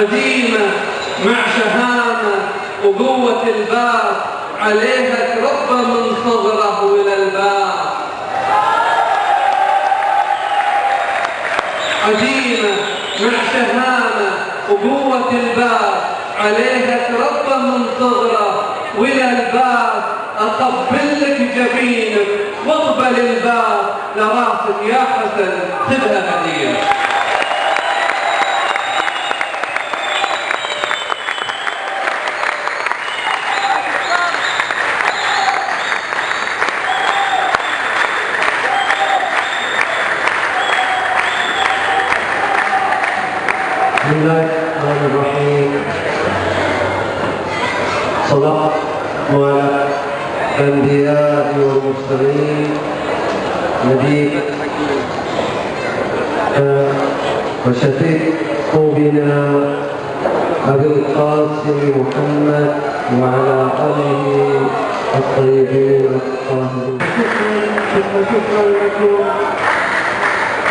عزيمة مع شهامة وقوة الباب، عليها تربى من صغره إلى الباب. عزيمة مع شهامة وقوة الباب، عليها تربى من صغره وإلى الباب. أقبل لك جبينك واقبل الباب، لراسك يا حسن خذها هدية. بسم الله الرحمن الرحيم. صدق وعلى الأنبياء والمرسلين نبينا وشفيع قلوبنا أبي القاسم محمد وعلى آله الطيبين الطاهرين. شكرا لكم،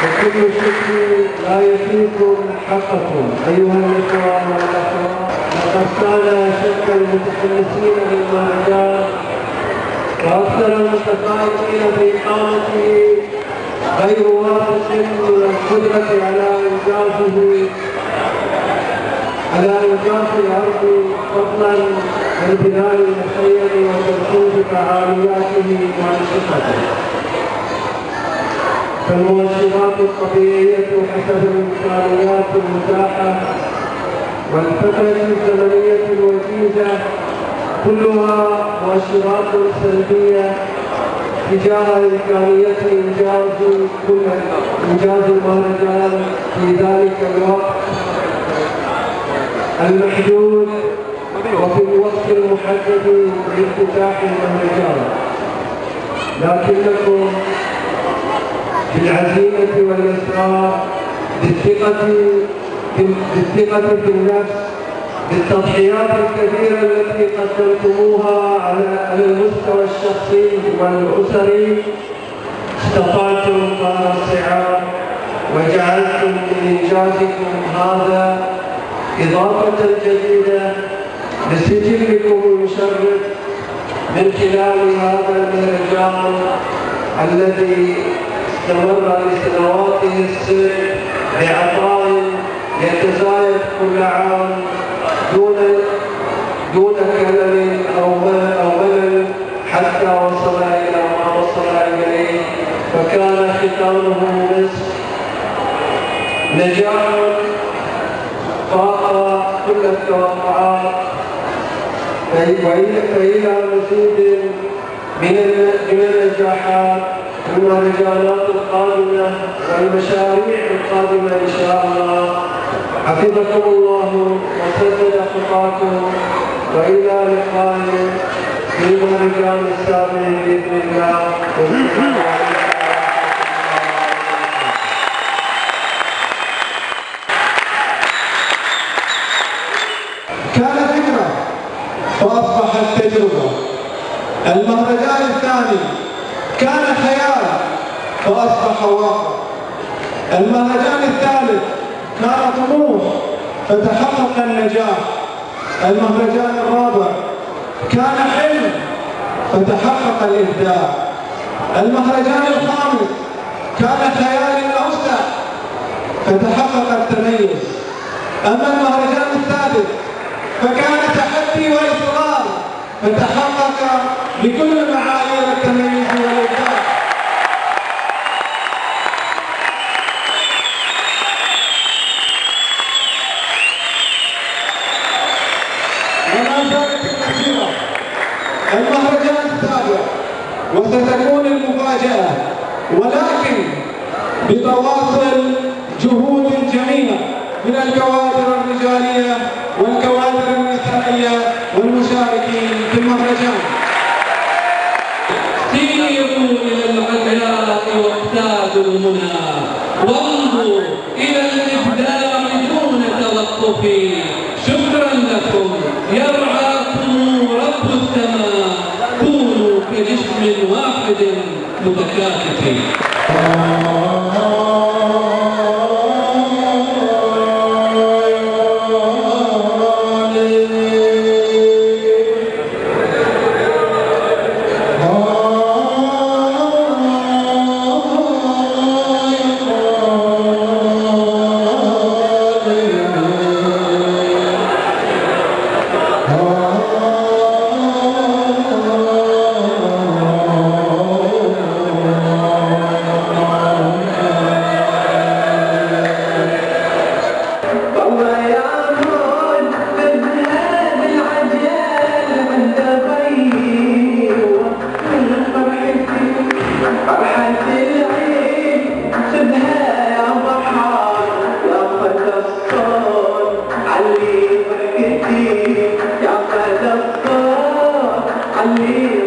وكل الشكر لا يفيكم حقكم أيها الإخوة والأخوات. لقد كان شك المتحمسين للمهرجان وأكثر المتفائلين بإقامته غير واثق من القدرة على إنجاز الأرض، فضلا عن بناء المخيم وتنفيذ فعالياته وأنشطته. فالمؤشرات الطبيعية حسب الإمكانيات المتاحة والفترة الزمنية الوجيزة كلها مؤشرات سلبية تجاه إمكانية إنجاز المهرجان في ذلك الوقت المحدود وفي الوقت المحدد لافتتاح المهرجان. لكنكم بالعزيمة والإصرار، بالثقة في النفس، بالتضحيات الكثيرة التي قدمتموها على المستوى الشخصي والأسري، استطعتم قرار الصعاب وجعلتم من إنجازكم هذا إضافة جديدة لسجلكم المشرف من خلال هذا المهرجان الذي استمر لسنواته الست بعطاء يتزايد كل عام دون كلل أو ملل حتى وصل إلى ما وصل إليه، فكان ختامه مسك نجاح فاق كل التوقعات. فإلى مزيد من النجاحات والمهرجانات القادمة والمشاريع القادمة إن شاء الله. حفظكم الله وسدد خطاكم، وإلى لقاء في المهرجان السابع بإذن الله. كان فكرة فأصبحت تجربة. المهرجان الثاني كان خيال فأصبح واقع. المهرجان الثالث كان طموح فتحقق النجاح. المهرجان الرابع كان حلم فتحقق الإبداع. المهرجان الخامس كان خيال أوسع فتحقق التميز. أما المهرجان السادس فكان تحدي وإصرار فتحقق بكل معايير التميز والإبداع. وما زالت المسيرة المهرجان السابع وستكون المفاجأة، ولكن بتواصل جهود الجميع من الكوادر الرجالية والكوادر النسائية والمشاركين في المهرجان. سيروا إلى العلياء واقتادوا المنى، وانظروا إلى الإبداع دون توقف. شكرا لكم، يرعاكم رب السماء، كونوا كجسم واحد متكاتف. علي